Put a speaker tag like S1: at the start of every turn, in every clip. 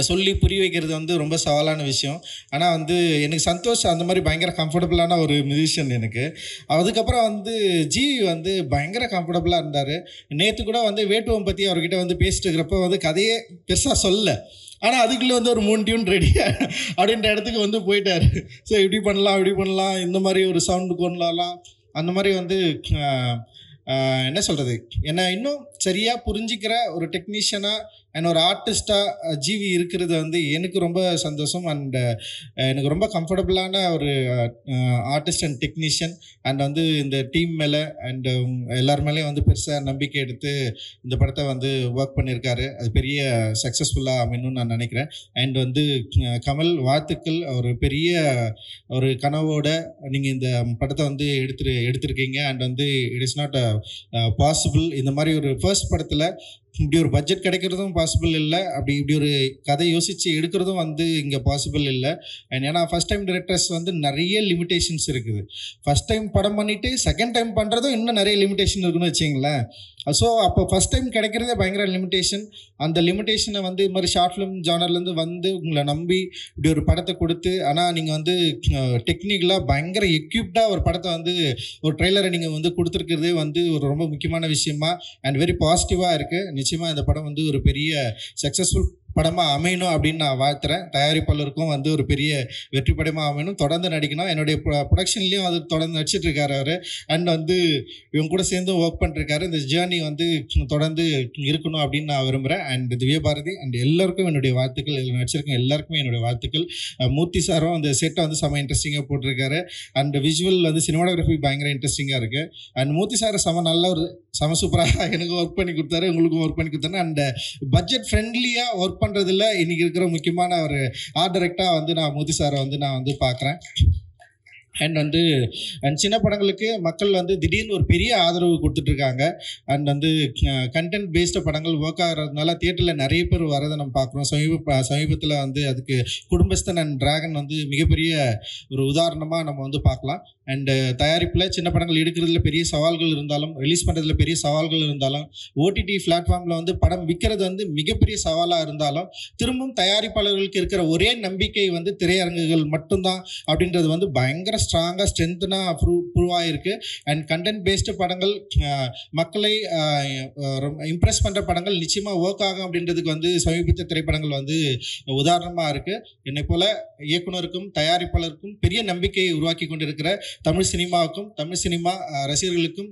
S1: சொல்லி புரிய வைக்கிறது வந்து ரொம்ப சவாலான விஷயம். ஆனால் வந்து எனக்கு சந்தோஷ் அந்த மாதிரி பயங்கர கம்ஃபர்டபுளான ஒரு மியூசிஷியன் எனக்கு. அதுக்கப்புறம் வந்து ஜிவி வந்து பயங்கர கம்ஃபர்டபுளாக இருந்தார். நேற்று கூட வந்து வேட்டுவம் பற்றி அவர்கிட்ட வந்து பேசிட்டு இருக்கிறப்போ வந்து கதையே பெருசாக சொல்லலை. ஆனால் அதுக்குள்ளே வந்து ஒரு 3 டியூன் ரெடி அப்படின்ற இடத்துக்கு வந்து போயிட்டார். ஸோ இப்படி பண்ணலாம் இப்படி பண்ணலாம், இந்த மாதிரி ஒரு சவுண்டு கொண்டலாம், அந்த மாதிரி வந்து என்ன சொல்கிறது, என்னை இன்னும் சரியாக புரிஞ்சிக்கிற ஒரு டெக்னீஷியனாக அண்ட் ஒரு ஆர்டிஸ்ட்டாக ஜிவி இருக்கிறது வந்து எனக்கு ரொம்ப சந்தோஷம். அண்ட் எனக்கு ரொம்ப கம்ஃபர்டபுளான ஒரு ஆர்டிஸ்ட் அண்ட் டெக்னீஷியன். அண்ட் வந்து இந்த டீம் மேலே அண்ட் எல்லார் மேலேயும் வந்து பெருசாக நம்பிக்கை எடுத்து இந்த படத்தை வந்து ஒர்க் பண்ணியிருக்காரு. அது பெரிய சக்ஸஸ்ஃபுல்லாக அமையணும்னு நான் நினைக்கிறேன். அண்ட் வந்து கமல், வாழ்த்துக்கள். ஒரு பெரிய ஒரு கனவோட நீங்கள் இந்த படத்தை வந்து எடுத்திருக்கீங்க. அண்ட் வந்து இட் இஸ் நாட் பாசிபிள். இந்த மாதிரி ஒரு ஃபர்ஸ்ட் படத்தில் இப்படி ஒரு பட்ஜெட் கிடைக்கிறதும் பாசிபிள் இல்லை, அப்படி இப்படி ஒரு கதை யோசித்து எடுக்கிறதும் வந்து இங்கே பாசிபிள் இல்லை. அண்ட் ஏன்னா ஃபஸ்ட் டைம் டிரெக்டர்ஸ் வந்து நிறைய லிமிடேஷன்ஸ் இருக்குது. ஃபஸ்ட் டைம் படம் பண்ணிவிட்டு செகண்ட் டைம் பண்ணுறதும் இன்னும் நிறைய லிமிடேஷன் இருக்குன்னு வச்சிங்களேன். ஸோ அப்போ ஃபஸ்ட் டைம் கிடைக்கிறதே பயங்கர லிமிடேஷன். அந்த லிமிடேஷனை வந்து இது மாதிரி ஷார்ட் ஃபிலிம் ஜானர்லேருந்து வந்து உங்களை நம்பி இப்படி ஒரு படத்தை கொடுத்து, ஆனால் நீங்கள் வந்து டெக்னிக்கலாக பயங்கர எக்யூப்டாக ஒரு படத்தை வந்து ஒரு ட்ரெய்லரை நீங்கள் வந்து கொடுத்துருக்கிறதே வந்து ஒரு ரொம்ப முக்கியமான விஷயமா அண்ட் வெரி பாசிட்டிவாக இருக்குது. நிச்சயமாக இந்த படம் வந்து ஒரு பெரிய சக்ஸஸ்ஃபுல் படமாக அமையணும் அப்படின்னு நான் வாழ்த்துறேன். தயாரிப்பாளருக்கும் வந்து ஒரு பெரிய வெற்றி படமாக அமையணும், தொடர்ந்து நடிக்கணும். என்னுடைய ப்ரொடக்ஷன்லேயும் அது தொடர்ந்து நடிச்சிட்ருக்காரு அவர். அண்ட் வந்து இவங்க கூட சேர்ந்து ஒர்க் பண்ணிருக்காரு. இந்த ஜேர்னி வந்து தொடர்ந்து இருக்கணும் அப்படின்னு நான் விரும்புகிறேன். அண்ட் திவ்யபாரதி அண்ட் எல்லாருக்கும் என்னுடைய வாழ்த்துக்கள். இதில் நடிச்சிருக்கேன் எல்லாருக்குமே என்னுடைய வாழ்த்துக்கள். மூர்த்தி சாரும் அந்த செட்டை வந்து செம இன்ட்ரெஸ்டிங்காக போட்டிருக்காரு. அண்ட் விஷுவல் வந்து சினிமாட்டோகிராஃபி பயங்கர இன்ட்ரெஸ்டிங்காக இருக்குது. அண்ட் மூர்த்தி சார் நல்ல ஒரு சூப்பராக எனக்கும் ஒர்க் பண்ணி கொடுத்தாரு, உங்களுக்கும் ஒர்க் பண்ணி கொடுத்தாரு. அண்ட் பட்ஜெட் ஃப்ரெண்ட்லியாக ஒர்க் பண்ணுறதுல இன்றைக்கி இருக்கிற முக்கியமான ஒரு ஆர்ட் டைரக்டராக வந்து நான் மூர்த்தி சாரை வந்து நான் வந்து பார்க்குறேன். அண்ட் வந்து சின்ன படங்களுக்கு மக்கள் வந்து திடீர்னு ஒரு பெரிய ஆதரவு கொடுத்துட்ருக்காங்க. அண்ட் வந்து கண்டென்ட் பேஸ்டு படங்கள் ஒர்க் ஆகிறதுனால தியேட்டரில் நிறைய பேர் வரதை நம்ம பார்க்குறோம். சமீபத்தில் வந்து அதுக்கு குடும்பஸ்தன் அண்ட் டிராகன் வந்து மிகப்பெரிய ஒரு உதாரணமாக நம்ம வந்து பார்க்கலாம். அண்டு தயாரிப்பில் சின்ன படங்கள் எடுக்கிறதுல பெரிய சவால்கள் இருந்தாலும், ரிலீஸ் பண்ணுறதுல பெரிய சவால்கள் இருந்தாலும், ஓடிடி பிளாட்ஃபார்மில் வந்து படம் விற்கிறது வந்து மிகப்பெரிய சவாலாக இருந்தாலும், திரும்பவும் தயாரிப்பாளர்களுக்கு இருக்கிற ஒரே நம்பிக்கை வந்து திரையரங்குகள் மட்டும்தான் அப்படின்றது வந்து பயங்கர ஸ்ட்ராங்காக ஸ்ட்ரென்த்னாக ப்ரூவ் ஆகிருக்கு. அண்ட் கண்டென்ட் பேஸ்டு படங்கள் மக்களை இம்ப்ரெஸ் பண்ணுற படங்கள் நிச்சயமாக ஒர்க் ஆகும் அப்படின்றதுக்கு வந்து சமீபத்திய திரைப்படங்கள் வந்து உதாரணமாக இருக்குது. என்னை போல் இயக்குனருக்கும் தயாரிப்பாளருக்கும் பெரிய நம்பிக்கையை உருவாக்கி கொண்டிருக்கிற தமிழ் சினிமாவுக்கும் தமிழ் சினிமா ரசிகர்களுக்கும்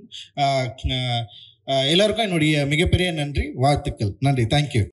S1: எல்லாருக்கும் என்னுடைய மிகப்பெரிய நன்றி, வாழ்த்துக்கள். நன்றி, தேங்க்யூ.